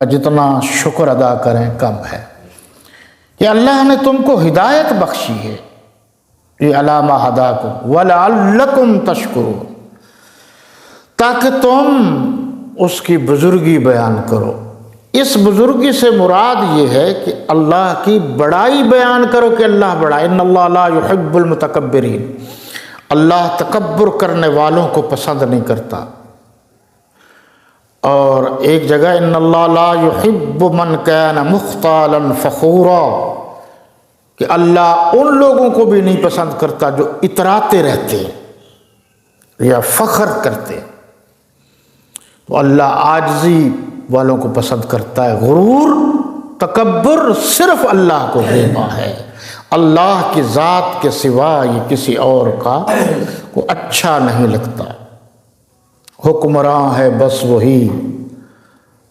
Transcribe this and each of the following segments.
جتنا شکر ادا کریں کم ہے کہ اللہ نے تم کو ہدایت بخشی ہے، یہ علامہ ہداکم وَلَعَلَّكُمْ تَشْكُرُونَ، تاکہ تم اس کی بزرگی بیان کرو۔ اس بزرگی سے مراد یہ ہے کہ اللہ کی بڑائی بیان کرو کہ اللہ بڑا، ان اللہ لا يحب المتکبرین، اللہ تکبر کرنے والوں کو پسند نہیں کرتا۔ اور ایک جگہ ان اللہ لا يحب من كان مختالا فخورا، کہ اللہ ان لوگوں کو بھی نہیں پسند کرتا جو اتراتے رہتے یا فخر کرتے، تو اللہ عاجزی والوں کو پسند کرتا ہے۔ غرور، تکبر صرف اللہ کو دینا ہے، اللہ کی ذات کے سوا یہ کسی اور کا کو اچھا نہیں لگتا۔ حکمراں ہے بس وہی،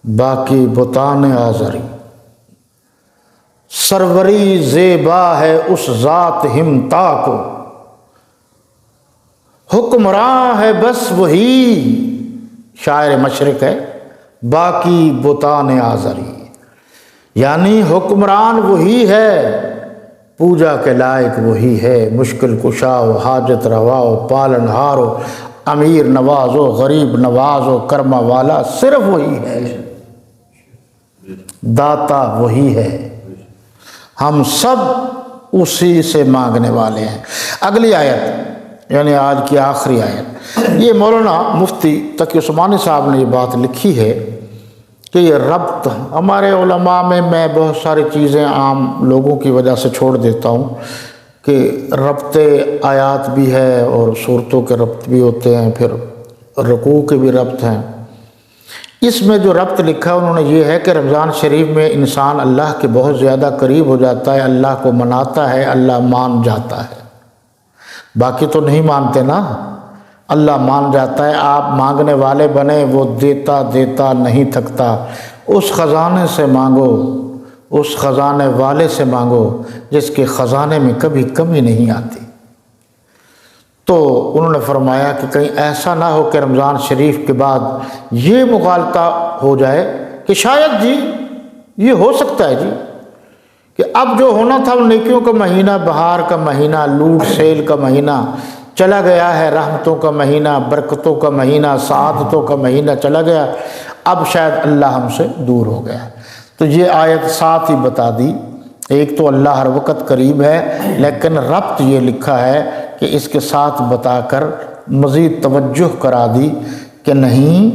باقی بتان آزری، سروری زیبا ہے اس ذات ہمتا کو، حکمراں ہے بس وہی، شاعر مشرق ہے، باقی بتان آزری، یعنی حکمران وہی ہے، پوجا کے لائق وہی ہے، مشکل کشا و حاجت روا و پالن ہار و امیر نواز و غریب نواز و کرما والا صرف وہی ہے، داتا وہی ہے، ہم سب اسی سے مانگنے والے ہیں۔ اگلی آیت یعنی آج کی آخری آیت، یہ مولانا مفتی تقی عثمانی صاحب نے یہ بات لکھی ہے کہ یہ ربط ہمارے علماء میں بہت ساری چیزیں عام لوگوں کی وجہ سے چھوڑ دیتا ہوں کہ ربط آیات بھی ہے اور صورتوں کے ربط بھی ہوتے ہیں، پھر رکوع کے بھی ربط ہیں۔ اس میں جو ربط لکھا ہے انہوں نے یہ ہے کہ رمضان شریف میں انسان اللہ کے بہت زیادہ قریب ہو جاتا ہے، اللہ کو مناتا ہے، اللہ مان جاتا ہے، باقی تو نہیں مانتے نا، اللہ مان جاتا ہے۔ آپ مانگنے والے بنے، وہ دیتا دیتا نہیں تھکتا، اس خزانے سے مانگو، اس خزانے والے سے مانگو جس کے خزانے میں کبھی کمی نہیں آتی۔ تو انہوں نے فرمایا کہ کہیں ایسا نہ ہو کہ رمضان شریف کے بعد یہ مغالطہ ہو جائے کہ شاید جی یہ ہو سکتا ہے جی کہ اب جو ہونا تھا وہ نیکیوں کا مہینہ، بہار کا مہینہ، لوٹ سیل کا مہینہ چلا گیا ہے، رحمتوں کا مہینہ، برکتوں کا مہینہ، سعادتوں کا مہینہ چلا گیا، اب شاید اللہ ہم سے دور ہو گیا۔ تو یہ آیت ساتھ ہی بتا دی، ایک تو اللہ ہر وقت قریب ہے، لیکن ربط یہ لکھا ہے کہ اس کے ساتھ بتا کر مزید توجہ کرا دی کہ نہیں،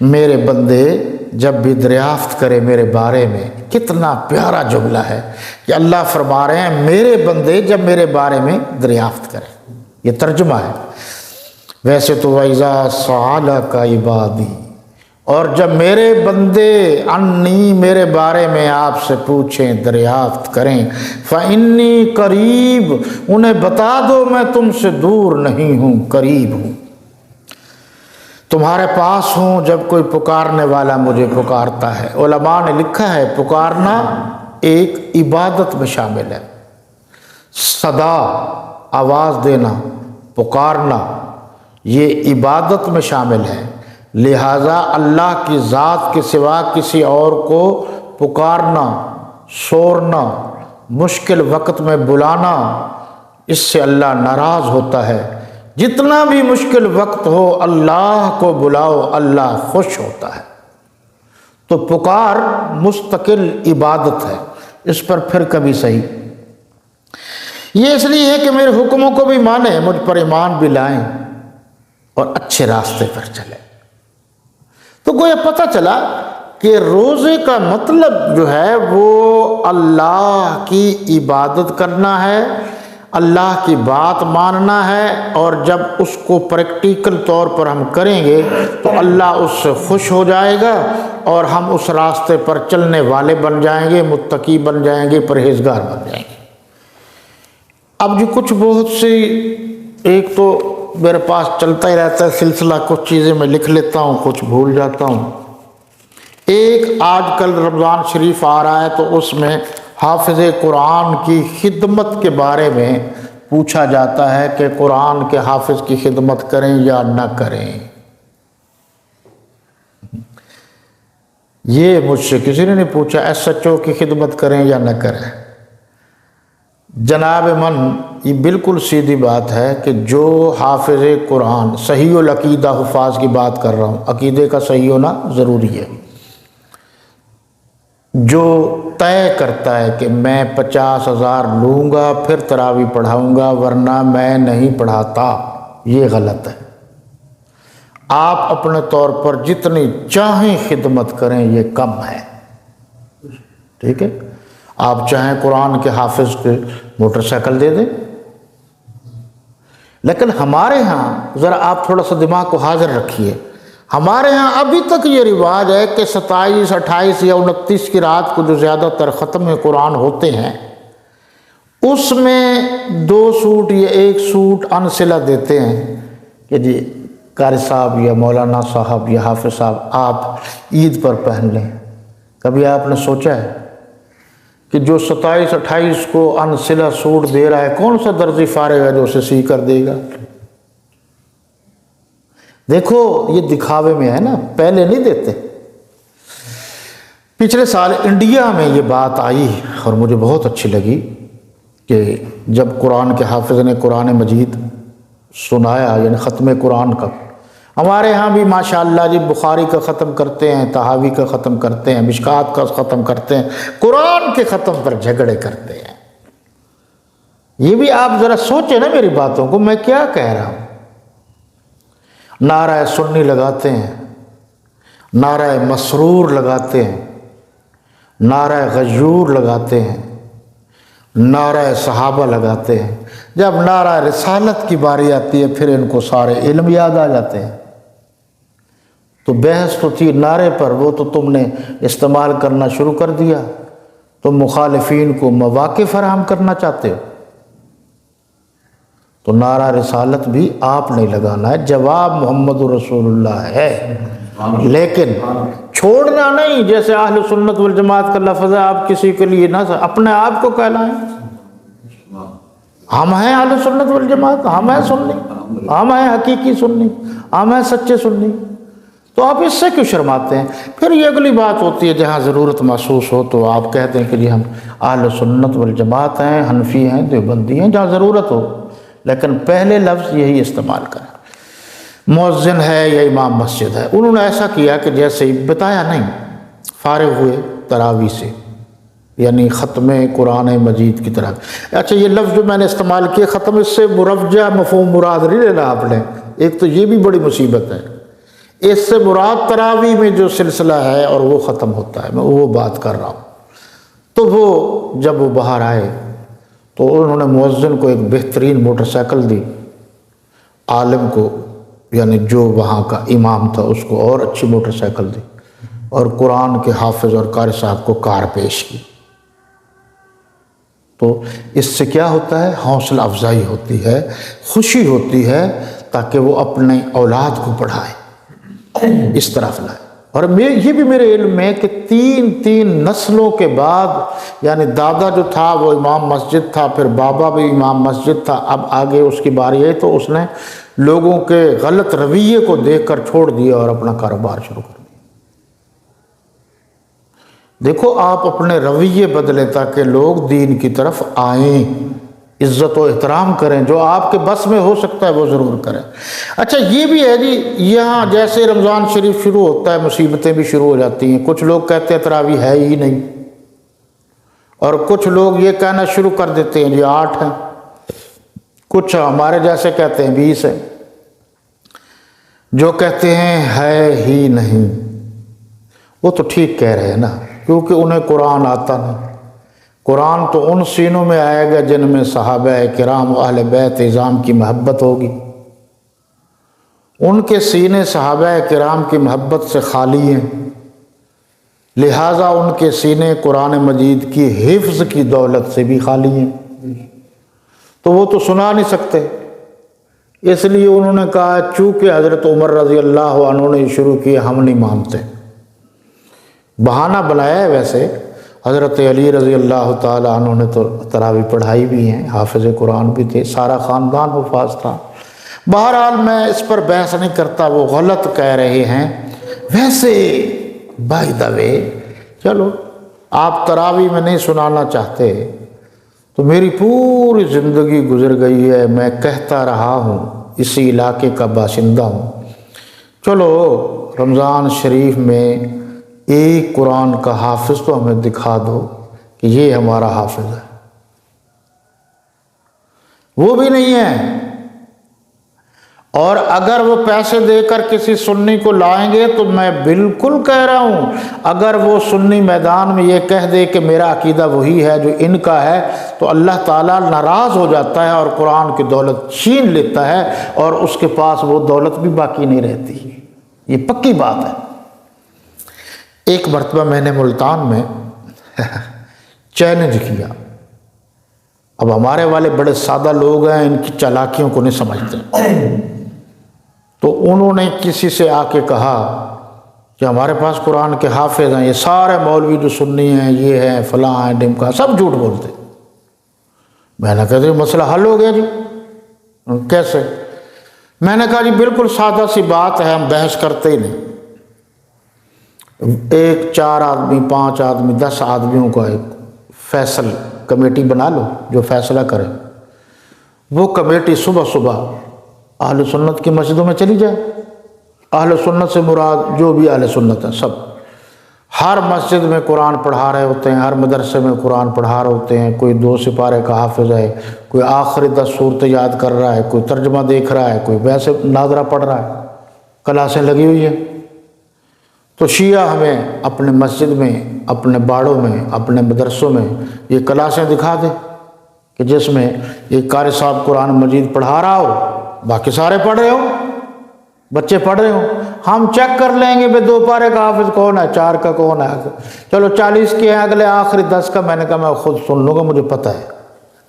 میرے بندے جب بھی دریافت کرے میرے بارے میں، کتنا پیارا جملہ ہے کہ اللہ فرما رہے ہیں میرے بندے جب میرے بارے میں دریافت کرے، یہ ترجمہ ہے۔ ویسے تو وَإِذَا سَأَلَكَ عِبَادِي، اور جب میرے بندے انی میرے بارے میں آپ سے پوچھیں، دریافت کریں، فَإِنِّي قریب، انہیں بتا دو میں تم سے دور نہیں ہوں، قریب ہوں، تمہارے پاس ہوں جب کوئی پکارنے والا مجھے پکارتا ہے۔ علماء نے لکھا ہے پکارنا ایک عبادت میں شامل ہے، صدا آواز دینا، پکارنا یہ عبادت میں شامل ہے، لہٰذا اللہ کی ذات کے سوا کسی اور کو پکارنا، سورنا، مشکل وقت میں بلانا، اس سے اللہ ناراض ہوتا ہے۔ جتنا بھی مشکل وقت ہو اللہ کو بلاؤ، اللہ خوش ہوتا ہے۔ تو پکار مستقل عبادت ہے، اس پر پھر کبھی صحیح۔ یہ اس لیے ہے کہ میرے حکموں کو بھی مانیں، مجھ پر ایمان بھی لائیں اور اچھے راستے پر چلیں۔ تو گویا پتہ چلا کہ روزے کا مطلب جو ہے وہ اللہ کی عبادت کرنا ہے، اللہ کی بات ماننا ہے، اور جب اس کو پریکٹیکل طور پر ہم کریں گے تو اللہ اس سے خوش ہو جائے گا اور ہم اس راستے پر چلنے والے بن جائیں گے، متقی بن جائیں گے، پرہیزگار بن جائیں گے۔ اب جو کچھ بہت سی، ایک تو میرے پاس چلتا ہی رہتا ہے سلسلہ، کچھ چیزیں میں لکھ لیتا ہوں، کچھ بھول جاتا ہوں۔ ایک آج کل رمضان شریف آ رہا ہے تو اس میں حافظ قرآن کی خدمت کے بارے میں پوچھا جاتا ہے کہ قرآن کے حافظ کی خدمت کریں یا نہ کریں۔ یہ مجھ سے کسی نے نہیں پوچھا ایس ایچ او کی خدمت کریں یا نہ کریں. جناب من یہ بالکل سیدھی بات ہے کہ جو حافظ قرآن صحیح العقیدہ حفاظ کی بات کر رہا ہوں، عقیدے کا صحیح ہونا ضروری ہے، جو طے کرتا ہے کہ میں 50,000 لوں گا پھر تراویح پڑھاؤں گا ورنہ میں نہیں پڑھاتا، یہ غلط ہے. آپ اپنے طور پر جتنی چاہیں خدمت کریں یہ کم ہے، ٹھیک ہے. آپ چاہیں قرآن کے حافظ کے موٹر سائیکل دے دیں، لیکن ہمارے ہاں ذرا آپ تھوڑا سا دماغ کو حاضر رکھیے، ہمارے ہاں ابھی تک یہ رواج ہے کہ 27، 28 یا 29 کی رات کو جو زیادہ تر ختم قرآن ہوتے ہیں اس میں 2 سوٹ یا 1 سوٹ انصلہ دیتے ہیں کہ جی قاری صاحب یا مولانا صاحب یا حافظ صاحب آپ عید پر پہن لیں. کبھی آپ نے سوچا ہے کہ جو 27، 28 کو انصلہ سوٹ دے رہا ہے کون سا درزی فارغ ہے جو اسے سی کر دے گا؟ دیکھو یہ دکھاوے میں ہے نا، پہلے نہیں دیتے. پچھلے سال انڈیا میں یہ بات آئی اور مجھے بہت اچھی لگی کہ جب قرآن کے حافظ نے قرآن مجید سنایا، یعنی ختم قرآن کا. ہمارے ہاں بھی ماشاءاللہ جی بخاری کا ختم کرتے ہیں، طحاوی کا ختم کرتے ہیں، مشکات کا ختم کرتے ہیں، قرآن کے ختم پر جھگڑے کرتے ہیں. یہ بھی آپ ذرا سوچیں نا میری باتوں کو، میں کیا کہہ رہا ہوں. نعرہ سنی لگاتے ہیں، نعرہ مسرور لگاتے ہیں، نعرہ غیور لگاتے ہیں، نعرہ صحابہ لگاتے ہیں. جب نعرہ رسالت کی باری آتی ہے پھر ان کو سارے علم یاد آ جاتے ہیں. تو بحث تو تھی نعرے پر، وہ تو تم نے استعمال کرنا شروع کر دیا. تم مخالفین کو مواقع فراہم کرنا چاہتے ہو. تو نعرہ رسالت بھی آپ نے لگانا ہے، جواب محمد رسول اللہ ہے، لیکن چھوڑنا نہیں. جیسے اہل سنت والجماعت کا لفظ ہے، آپ کسی کے لیے نہ اپنے آپ کو کہلائیں. ہم ہیں اہل سنت والجماعت، ہم ہیں سنی، ہم ہیں حقیقی سنی، ہم ہیں سچے سنی. تو آپ اس سے کیوں شرماتے ہیں؟ پھر یہ اگلی بات ہوتی ہے جہاں ضرورت محسوس ہو تو آپ کہتے ہیں کہ جی ہم اہل سنت والجماعت ہیں، حنفی ہیں، دیوبندی ہیں، جہاں ضرورت ہو. لیکن پہلے لفظ یہی استعمال کریں. مؤذن ہے یا امام مسجد ہے، انہوں نے ایسا کیا کہ جیسے بتایا نہیں، فارغ ہوئے تراویح سے، یعنی ختم قرآن مجید کی طرح. اچھا یہ لفظ جو میں نے استعمال کیا ختم، اس سے مرجع مفہوم مراد نہیں لینا آپ نے. ایک تو یہ بھی بڑی مصیبت ہے. اس سے مراد تراویح میں جو سلسلہ ہے اور وہ ختم ہوتا ہے، میں وہ بات کر رہا ہوں. تو وہ جب وہ باہر آئے تو انہوں نے مؤذن کو ایک بہترین موٹر سائیکل دی، عالم کو یعنی جو وہاں کا امام تھا اس کو اور اچھی موٹر سائیکل دی، اور قرآن کے حافظ اور قاری صاحب کو کار پیش کی. تو اس سے کیا ہوتا ہے؟ حوصلہ افزائی ہوتی ہے، خوشی ہوتی ہے، تاکہ وہ اپنے اولاد کو پڑھائے، اس طرف لائے. اور یہ بھی میرے علم میں کہ 3 نسلوں کے بعد، یعنی دادا جو تھا وہ امام مسجد تھا، پھر بابا بھی امام مسجد تھا، اب آگے اس کی باری ہے تو اس نے لوگوں کے غلط رویے کو دیکھ کر چھوڑ دیا اور اپنا کاروبار شروع کر دیا. دیکھو آپ اپنے رویے بدلیں تاکہ لوگ دین کی طرف آئیں، عزت و احترام کریں، جو آپ کے بس میں ہو سکتا ہے وہ ضرور کریں. اچھا یہ بھی ہے جی، یہاں جیسے رمضان شریف شروع ہوتا ہے مصیبتیں بھی شروع ہو جاتی ہیں. کچھ لوگ کہتے ہیں تراویح ہے ہی نہیں، اور کچھ لوگ یہ کہنا شروع کر دیتے ہیں جی 8 ہیں، کچھ ہمارے جیسے کہتے ہیں 20 ہے. جو کہتے ہیں ہے ہی نہیں وہ تو ٹھیک کہہ رہے ہیں نا، کیونکہ انہیں قرآن آتا نہیں. قرآن تو ان سینوں میں آئے گا جن میں صحابہ کرام و اہل بیت اعظام کی محبت ہوگی. ان کے سینے صحابہ کرام کی محبت سے خالی ہیں، لہٰذا ان کے سینے قرآن مجید کی حفظ کی دولت سے بھی خالی ہیں. تو وہ تو سنا نہیں سکتے، اس لیے انہوں نے کہا چونکہ حضرت عمر رضی اللہ عنہ نے شروع کیا ہم نہیں مانتے. بہانہ بنایا ہے. ویسے حضرت علی رضی اللہ تعالیٰ عنہ نے تو تراویح پڑھائی بھی ہیں، حافظ قرآن بھی تھے، سارا خاندان حفاظ تھا. بہرحال میں اس پر بحث نہیں کرتا، وہ غلط کہہ رہے ہیں. ویسے بائی دا وے چلو آپ تراویح میں نہیں سنانا چاہتے تو میری پوری زندگی گزر گئی ہے، میں کہتا رہا ہوں، اسی علاقے کا باشندہ ہوں، چلو رمضان شریف میں ایک قرآن کا حافظ تو ہمیں دکھا دو کہ یہ ہمارا حافظ ہے۔ وہ بھی نہیں ہے، اور اگر وہ پیسے دے کر کسی سنی کو لائیں گے تو میں بالکل کہہ رہا ہوں، اگر وہ سنی میدان میں یہ کہہ دے کہ میرا عقیدہ وہی ہے جو ان کا ہے تو اللہ تعالیٰ ناراض ہو جاتا ہے اور قرآن کی دولت چھین لیتا ہے اور اس کے پاس وہ دولت بھی باقی نہیں رہتی۔ یہ پکی بات ہے۔ ایک مرتبہ میں نے ملتان میں چیلنج کیا، اب ہمارے والے بڑے سادہ لوگ ہیں، ان کی چالاکیوں کو نہیں سمجھتے، تو انہوں نے کسی سے آ کے کہا کہ ہمارے پاس قرآن کے حافظ ہیں، یہ سارے مولوی جو سنی ہیں، یہ ہیں، فلاں ہیں، ڈمکا، سب جھوٹ بولتے۔ میں نے کہا جی مسئلہ حل ہو گیا جی، کیسے؟ میں نے کہا جی بالکل سادہ سی بات ہے، ہم بحث کرتے ہی نہیں، ایک 4 آدمی 5 آدمی 10 آدمیوں کا ایک فیصل کمیٹی بنا لو جو فیصلہ کرے، وہ کمیٹی صبح صبح اہل سنت کی مسجدوں میں چلی جائے، اہل سنت سے مراد جو بھی اہل سنت ہے سب، ہر مسجد میں قرآن پڑھا رہے ہوتے ہیں، ہر مدرسے میں قرآن پڑھا رہے ہوتے ہیں، کوئی 2 سپارے کا حافظ ہے، کوئی آخری 10 صورتیں یاد کر رہا ہے، کوئی ترجمہ دیکھ رہا ہے، کوئی ویسے ناظرہ پڑھ رہا ہے، کلاسیں لگی ہوئی ہیں۔ تو شیعہ ہمیں اپنے مسجد میں، اپنے باڑوں میں، اپنے مدرسوں میں یہ کلاسیں دکھا دیں کہ جس میں ایک قاری صاحب قرآن مجید پڑھا رہا ہو، باقی سارے پڑھ رہے ہو، بچے پڑھ رہے ہو، ہم چیک کر لیں گے بھئی 2 پارے کا حافظ کون ہے، 4 کا کون ہے، چلو 40 کے ہیں، اگلے آخری 10 کا میں نے کہا میں خود سن لوں گا، مجھے پتہ ہے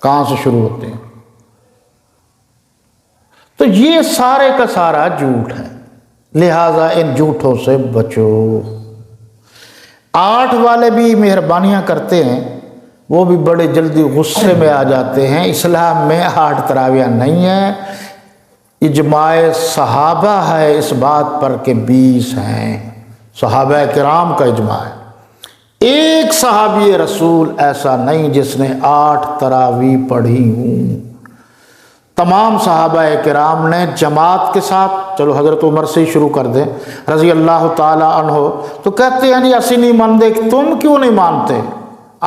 کہاں سے شروع ہوتے ہیں۔ تو یہ سارے کا سارا جھوٹ ہے، لہٰذا ان جھوٹوں سے بچو۔ 8 والے بھی مہربانیاں کرتے ہیں، وہ بھی بڑے جلدی غصے میں آ جاتے ہیں۔ اسلام میں 8 تراویح نہیں ہیں، اجماع صحابہ ہے اس بات پر کہ 20 ہیں، صحابہ کرام کا اجماع ہے۔ ایک صحابی رسول ایسا نہیں جس نے 8 تراویح پڑھی ہوں، تمام صحابہ کرام نے جماعت کے ساتھ۔ چلو حضرت عمر سے ہی شروع کر دیں رضی اللہ تعالیٰ عنہ، تو کہتے ہیں جی اسی نہیں مانتے، تم کیوں نہیں مانتے؟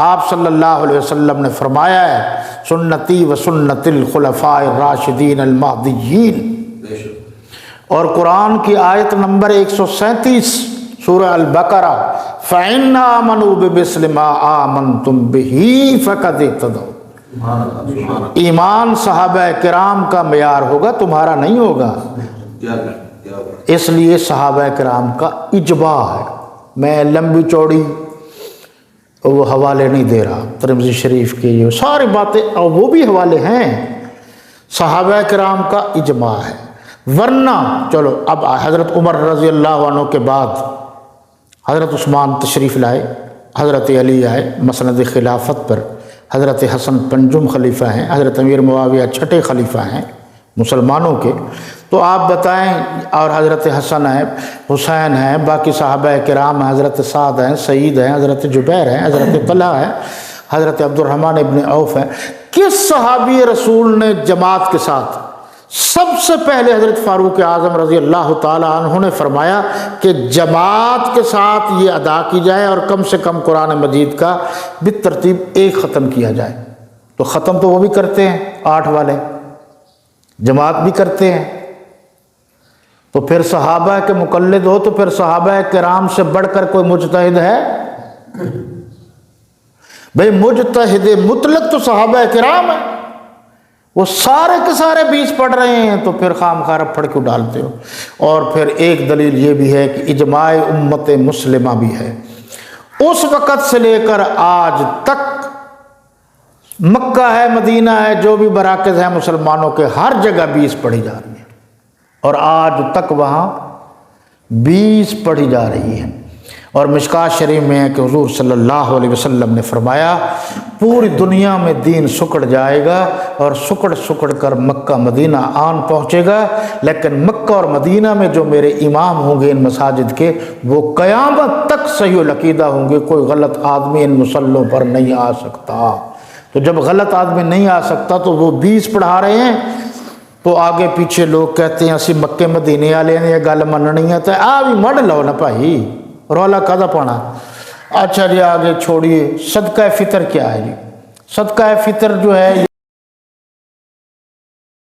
آپ صلی اللہ علیہ وسلم نے فرمایا ہے سنتی و سنت الخلفاء الراشدین المہدیین، اور قرآن کی آیت نمبر 137 سورہ البقرہ، فَإِنْ آمَنُوا بِمِثْلِ مَا آمَنْتُمْ بِهِ فَقَدِ اهْتَدَوْا۔ ایمان صحابہ کرام کا معیار ہوگا، تمہارا نہیں ہوگا۔ اس لیے صحابہ کرام کا اجماع ہے۔ میں لمبی چوڑی وہ حوالے نہیں دے رہا، ترمذی شریف کے یہ ساری باتیں، اور وہ بھی حوالے ہیں، صحابہ کرام کا اجماع ہے۔ ورنہ چلو اب حضرت عمر رضی اللہ عنہ کے بعد حضرت عثمان تشریف لائے، حضرت علی آئے مسند خلافت پر، حضرت حسن پنجم خلیفہ ہیں، حضرت امیر معاویہ 6ٹھے خلیفہ ہیں مسلمانوں کے، تو آپ بتائیں، اور حضرت حسن ہیں، حسین ہیں، باقی صحابہ کرام ہیں، حضرت سعد ہیں، سعید ہیں، حضرت جبیر ہیں، حضرت طلحہ ہیں، حضرت عبد الرحمن ابن عوف ہیں، کس صحابی رسول نے جماعت کے ساتھ؟ سب سے پہلے حضرت فاروق اعظم رضی اللہ تعالیٰ عنہ نے فرمایا کہ جماعت کے ساتھ یہ ادا کی جائے اور کم سے کم قرآن مجید کا بالترتیب ایک ختم کیا جائے۔ تو ختم تو وہ بھی کرتے ہیں 8 والے، جماعت بھی کرتے ہیں، تو پھر صحابہ کے مقلد ہو تو پھر صحابہ کرام سے بڑھ کر کوئی مجتہد ہے؟ بھئی مجتہد مطلق تو صحابہ کرام ہیں، وہ سارے کے سارے 20 پڑھ رہے ہیں، تو پھر خام خواہ پڑھ کیوں ڈالتے ہو؟ اور پھر ایک دلیل یہ بھی ہے کہ اجماع امت مسلمہ بھی ہے، اس وقت سے لے کر آج تک مکہ ہے، مدینہ ہے، جو بھی مراکز ہیں مسلمانوں کے، ہر جگہ 20 پڑھی جا رہی ہیں، اور آج تک وہاں 20 پڑھی جا رہی ہے۔ اور مشکات شریف میں ہے کہ حضور صلی اللہ علیہ وسلم نے فرمایا پوری دنیا میں دین سکڑ جائے گا اور سکڑ سکڑ کر مکہ مدینہ آن پہنچے گا، لیکن مکہ اور مدینہ میں جو میرے امام ہوں گے ان مساجد کے وہ قیامت تک صحیح العقیدہ ہوں گے، کوئی غلط آدمی ان مسلوں پر نہیں آ سکتا۔ تو جب غلط آدمی نہیں آ سکتا تو وہ 20 پڑھا رہے ہیں تو آگے پیچھے لوگ کہتے ہیں اسی مکے مدینے والے نے یہ گل مننی ہے تو آ بھی مڑ لو نا بھائی، رولا کدا پانا۔ اچھا جی آگے چھوڑیے، صدقہ فطر کیا ہے جی؟ صدقہ فطر جو ہے